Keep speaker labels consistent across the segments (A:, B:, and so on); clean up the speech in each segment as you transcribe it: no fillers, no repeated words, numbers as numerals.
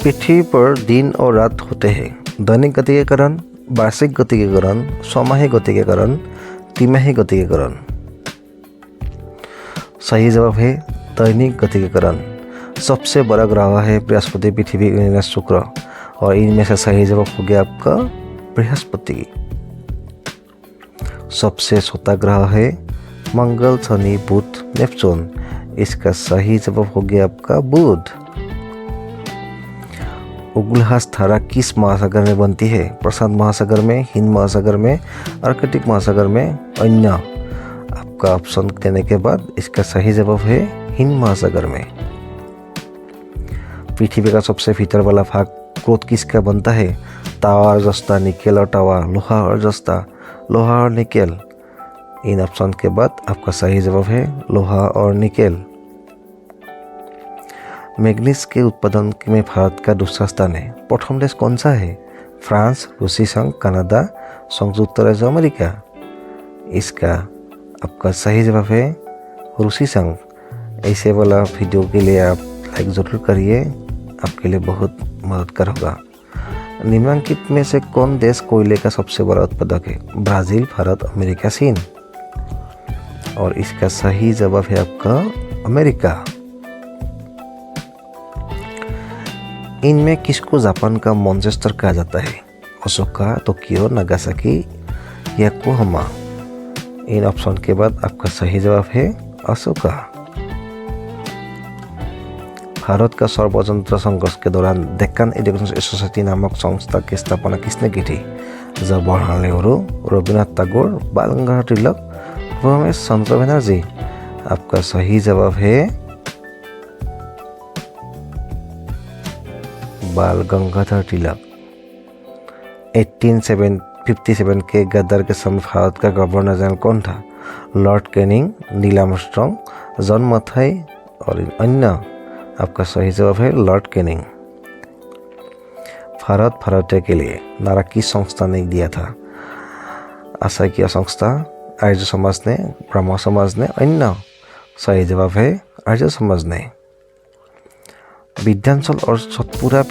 A: पृथ्वी पर दिन और रात होते हैं। दैनिक गति के कारण, वार्षिक गति के कारण, छमाही गति के कारण, तिमाही गति के कारण। सही जवाब है दैनिक गति के कारण। सबसे बड़ा ग्रह है बृहस्पति, पृथ्वी, यूरेनस, शुक्र और इनमें से सही जवाब हो गया आपका बृहस्पति। सबसे छोटा ग्रह है मंगल, शनि, बुध, नेपच्यून। इसका सही जवाब हो गया आपका बुध। उगलहास धारा किस महासागर में बनती है? प्रशांत महासागर में, हिंद महासागर में, आर्कटिक महासागर में, अन्य। आपका ऑप्शन देने के बाद इसका सही जवाब है हिंद महासागर में। पृथ्वी का सबसे भीतर वाला भाग क्रोध किसका बनता है? तावा और जस्ता, निकेल और तावा, लोहा और जस्ता, लोहा और निकेल। इन ऑप्शन के बाद आपका सही जवाब है लोहा और निकेल। मैग्नीज के उत्पादन में भारत का दूसरा स्थान है। प्रथम देश कौन सा है? फ्रांस, रूसी संघ, कनाडा, संयुक्त राज्य अमेरिका। इसका आपका सही जवाब है रूसी संघ। ऐसे वाला वीडियो के लिए आप लाइक ज़रूर करिए, आपके लिए बहुत मददगार होगा। निम्नलिखित में से कौन देश कोयले का सबसे बड़ा उत्पादक है? ब्राज़ील, भारत, अमेरिका, चीन। और इसका सही जवाब है आपका अमेरिका। इनमें किसको जापान का मैनचेस्टर कहा जाता है? Osaka, Tokyo, Nagasaki, Yokohama. इन ऑप्शन के बाद आपका सही जवाब है ओसाका। भारत का सर्वतंत्र संघर्ष के दौरान डेक्कन एजुकेशन सोसाइटी नामक संस्था की स्थापना किसने की थी? जवाहरलाल नेहरू, रविन्द्रनाथ टैगोर, बाल गंगाधर तिलक, रमेश चंद्र बनर्जी। आपका सही जवाब है बाल गंगाधर तिलक। 1857 के गद्दार के समय भारत का गवर्नर जनरल कौन था? Lord Canning, Neil Armstrong, John Mathai और अन्य। आपका सही जवाब है लॉर्ड कैनिंग। भारतीय के लिए नारा किस संस्था ने दिया था? आशाकीय संस्था, आर्य समाज ने, ब्रह्म समाज ने, अन्य। सही जवाब है आर्य समाज ने। विंध्याचल और सतपुरा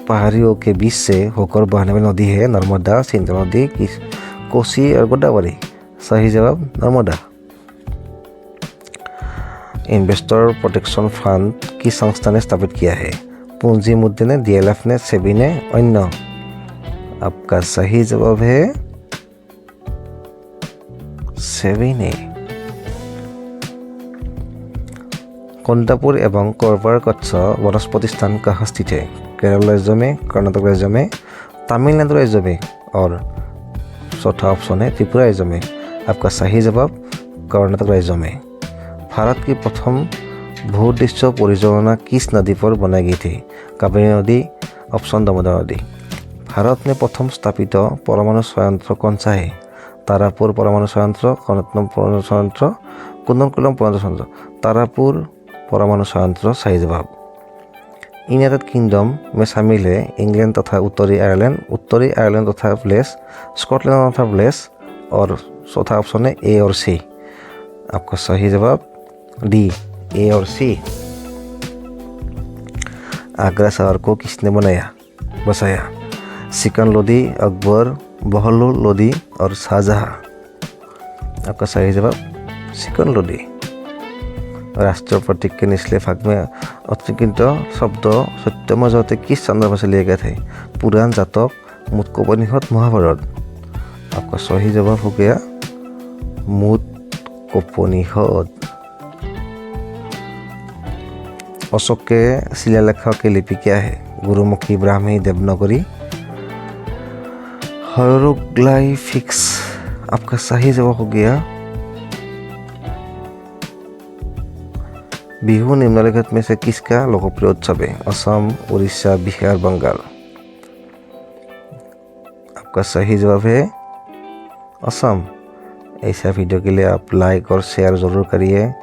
A: पहाड़ियों के बीच से होकर बहने वाली नदी है नर्मदा, सिंधु नदी, कोसी और गोदावरी। सही जवाब नर्मदा। इन्वेस्टर प्रोटेक्शन फंड किस संस्था ने स्थापित किया है? पूंजी मुद्दे ने, DLF ने, सेबी ने, अन्य। आपका सही जवाब है सेबी ने। कोंडापुर एवं कोरबार कच्छ वनस्पति स्थान कहाँ स्थित है? केरल राज्य में, कर्नाटक राज्य में, तमिलनाडु राज्य में और चौथा ऑप्शन है त्रिपुरा राज्य में। आपका सही जवाब कर्नाटक राज्य में। भारत की प्रथम भूदृश्य परियोजना किस नदी पर बनाई गई थी? कावेरी नदी, ऑप्शन दामोदर नदी। भारत में प्रथम स्थापित परमाणु संयंत्र कौन सा है? तारापुर परमाणु संयंत्र, कनकपुर परमाणु संयंत्र, कुंदनकुलम परमाणु संयंत्र। तारापुर परमाणु संयंत्र सही जवाब। यूनाइटेड किंगडम में शामिल है इंग्लैंड तथा उत्तरी आयरलैंड तथा वेल्स, स्कॉटलैंड तथा वेल्स और चौथा ऑप्शन है ए और सी। आपका सही जवाब डी, ए और सी। आगरा शहर को किसने बसाया? सिकंदर लोदी, अकबर, बहलोल लोदी और शाहजहां। आपका सही जवाब सिकंदर लोदी। राष्ट्रीय प्रतीक के निचले भाग में अतिकिंत शब्द सत्यम जगते किस संदर्भ से लिए गए थे? पुराण, जातक, मुतकोपनिषद, महाभारत। आपका सही जवाब हो गया मुतकोपनिषद। अशोक के शिलालेख की लिपि क्या है? गुरुमुखी, ब्राह्मी, देवनागरी, हायरोग्लाइफिक्स। आपका सही जवाब हो गया बिहू। निम्नलिखित में से किसका लोकप्रिय उत्सव है? असम, उड़ीसा, बिहार, बंगाल। आपका सही जवाब है असम। ऐसा वीडियो के लिए आप लाइक और शेयर ज़रूर करिए।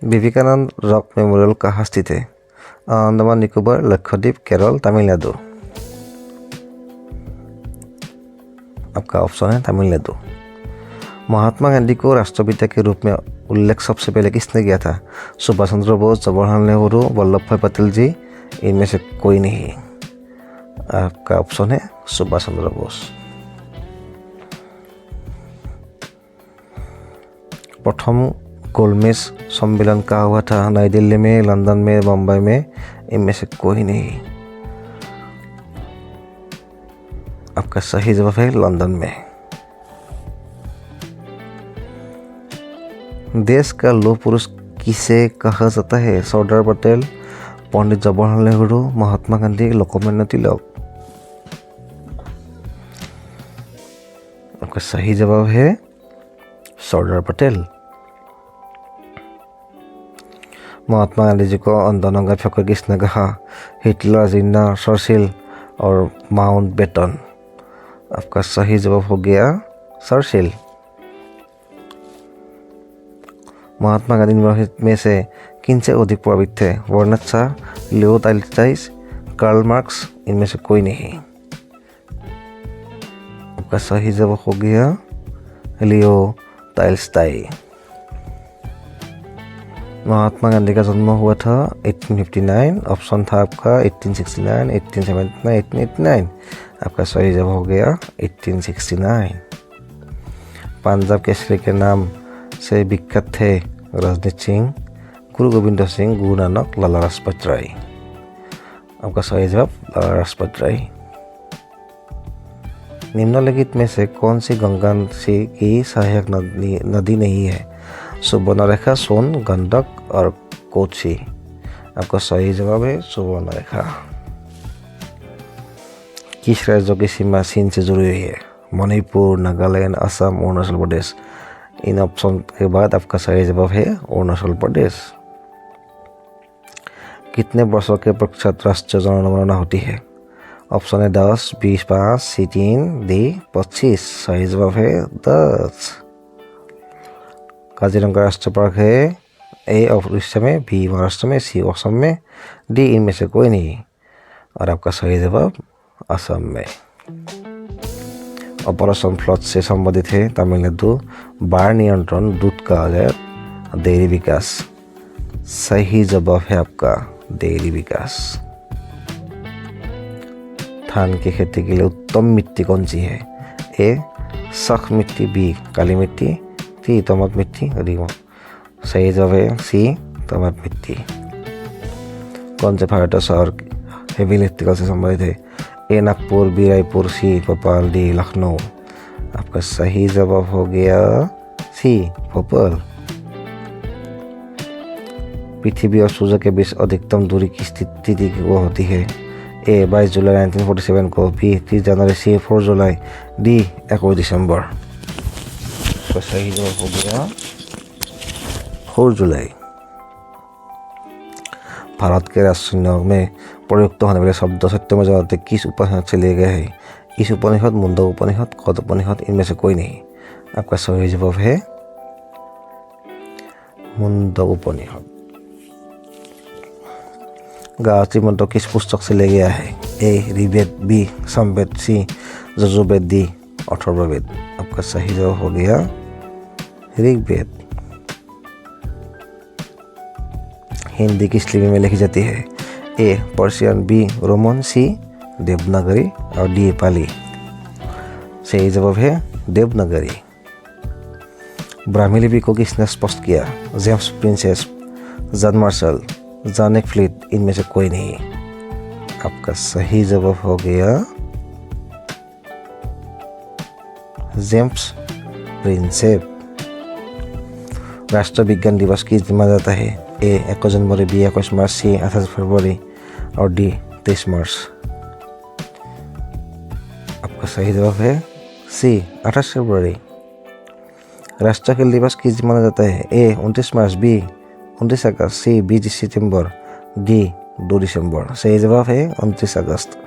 A: विवेकानंद रॉक मेमोरियल कहाँ स्थित है? अंडमान निकोबार, लक्षद्वीप, केरल, तमिलनाडु। आपका ऑप्शन है तमिलनाडु। महात्मा गांधी को राष्ट्रपिता के रूप में उल्लेख सबसे पहले किसने किया था? सुभाष चंद्र बोस, जवाहरलाल नेहरू, वल्लभ भाई पटेल जी, इनमें से कोई नहीं। आपका ऑप्शन है सुभाष चंद्र बोस। प्रथम गोलमेज सम्मेलन कहाँ हुआ था? नई दिल्ली में, लंदन में, मुंबई में, इनमें से कोई नहीं। आपका सही जवाब है लंदन में। देश का लौह पुरुष किसे कहा जाता है? सरदार पटेल, पंडित जवाहरलाल नेहरू, महात्मा गांधी, लोकमान्य तिलक। आपका सही जवाब है सरदार पटेल। महात्मा गांधी जी को अंदर फेंको किसने कहा? हिटलर, जिन्ना, चर्चिल और माउंटबेटन। आपका सही जवाब हो गया चर्चिल। महात्मा गांधी में से किनसे अधिक प्रभावित थे? Bernard Shaw, Leo Tolstoy, Karl Marx, इनमें से कोई नहीं। आपका सही जवाब हो गया लियो टॉल्स्टॉय। महात्मा गांधी का जन्म हुआ था 1859। ऑप्शन था आपका 1869, 1879, 1889। आपका सही जवाब हो गया 1869। पंजाब केसरी के नाम से विख्यात थे रणजीत सिंह, गुरु गोविंद सिंह, गुरु नानक, लाला लाजपत राय। आपका सही जवाब लाला लाजपत राय। निम्नलिखित में से कौन सी गंगा की सहायक नदी नहीं है? सुवर्णरेखा, सोन, गंडक और कोसी। आपका सही जवाब है सुवर्णरेखा। किस राज्य की सीमा चीन से जुड़ी हुई है? मणिपुर, नागालैंड, असम, अरुणाचल प्रदेश। इन ऑप्शन के बाद आपका सही जवाब है अरुणाचल प्रदेश। कितने वर्षों के पश्चात राष्ट्रीय जनगणना होती है? ऑप्शन है 10, 20, 5, C 3, D 25। सही जवाब है 10। काजीरंगा राष्ट्रीय पार्क है ए उड़ीसा में, बी महाराष्ट्र में, सी असम में, डी इनमें से कोई नहीं। और आपका सही जवाब असम में। ऑपरेशन फ्लड से संबंधित है तमिलनाडु। बाढ़ नियंत्रण, दूध का आयात, डेयरी विकास। सही जवाब है आपका डेयरी विकास। धान की खेती के लिए उत्तम मिट्टी कौन सी है? ए सख्त मिट्टी, बी काली मिट्टी, सी तमत मिट्टी, डी सही जवाब है सी तमत मिट्टी। कौन से भारतीय शहर हेवी इलेक्ट्रिकल से संबंधित है? ए नागपुर, बी रायपुर, सी भोपाल, डी लखनऊ। आपका सही जवाब हो गया सी भोपाल। पृथ्वी और सूर्य के बीच अधिकतम दूरी की स्थिति वो होती है? ए 22 जुलाई 1947 को, बी 30 जनवरी, सी 4 जुलाई, डी 21 दिसंबर। तो सही जवाब हो गया 4 जुलाई। भारत के राजचिन्ह में प्रयुक्त होने वाले शब्द सत्यमेव जयते किस उपनिषद से लिए गए हैं? इस उपनिषद, मुंडक उपनिषद, कद उपनिषद, इनमें से कोई नहीं। आपका सही जवाब है मुंडक उपनिषद। गायत्री मंत्र किस पुस्तक से ले गया है? ए ऋग्वेद, बी सामवेद, सी यजुर्वेद, डी अथर्ववेद। आपका सही जवाब हो गया ऋग्वेद। हिंदी किस लिपि में लिखी जाती है? ए पर्शियन, बी रोमन, सी देवनागरी और डी पाली। सही जवाब है देवनागरी। ब्राह्मी लिपि को किसने स्पष्ट किया? James princess, John Marshall, John fleet, इनमें से कोई नहीं। आपका सही जवाब हो गया जेम्स प्रिंसेप। राष्ट्रीय विज्ञान दिवस किस दिन मनाया जाता है? ए 21 जनवरी, बी 21 मार्च, सी 28 फरवरी और डी 23 मार्च। आपका सही जवाब है सी 28 फरवरी। राष्ट्रीय खेल दिवस किस दिन मनाया जाता है? ए 29 मार्च, बी 29 अगस्त, सी 20 सितंबर, डी 2 दिसंबर। सही जवाब है 29 अगस्त।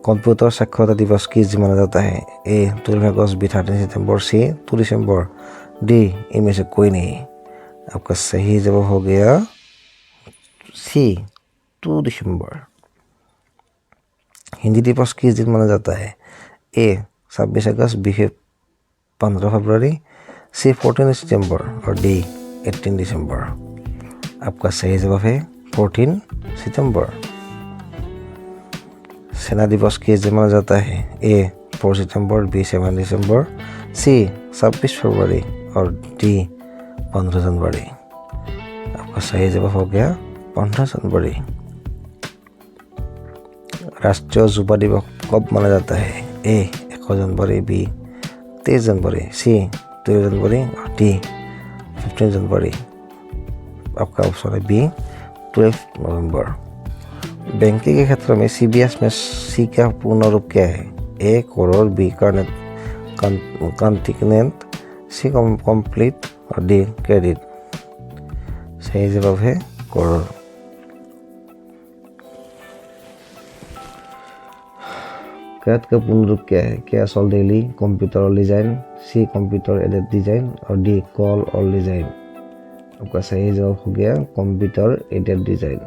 A: कंप्यूटर साक्षरता दिवस किस दिन मनाया जाता है? ए 12 अगस्त, बी 13 सितंबर, सी 2 दिसंबर, डी इनमें से कोई नहीं। आपका सही जवाब हो गया सी 2 दिसंबर। हिंदी दिवस किस दिन माना जाता है? ए 26 अगस्त, बी 15 फरवरी, सी 14 सितंबर और डी 18 दिसंबर। आपका सही जवाब है 14 सितंबर। सेना दिवस किस दिन माना जाता है? ए 4 सितंबर, बी 7 दिसंबर, सी 26 फरवरी और डी 15 जनवरी। आपका सही जवाब हो गया 15 जनवरी। राष्ट्रीय युवा दिवस कब माना जाता है? ए 1 जनवरी, बी 23 जनवरी, सी 2 जनवरी और डी 15 जनवरी। आपका ऑप्शन है बी 12 नवंबर। बैंकिंग के क्षेत्र में CBS में सी का पूर्ण रूप क्या है? ए करोड़, बी कॉन्टिनेंट, सी कंप्लीट और डी क्रेडिट। सही जवाब है करोड़। कैट का पूर्ण रूप क्या है? क्या सॉल डेली, कंप्यूटर और डिजाइन, सी कंप्यूटर एडेड डिजाइन और डी कॉल और डिजाइन। आपका सही जवाब हो गया कंप्यूटर एडेड डिजाइन।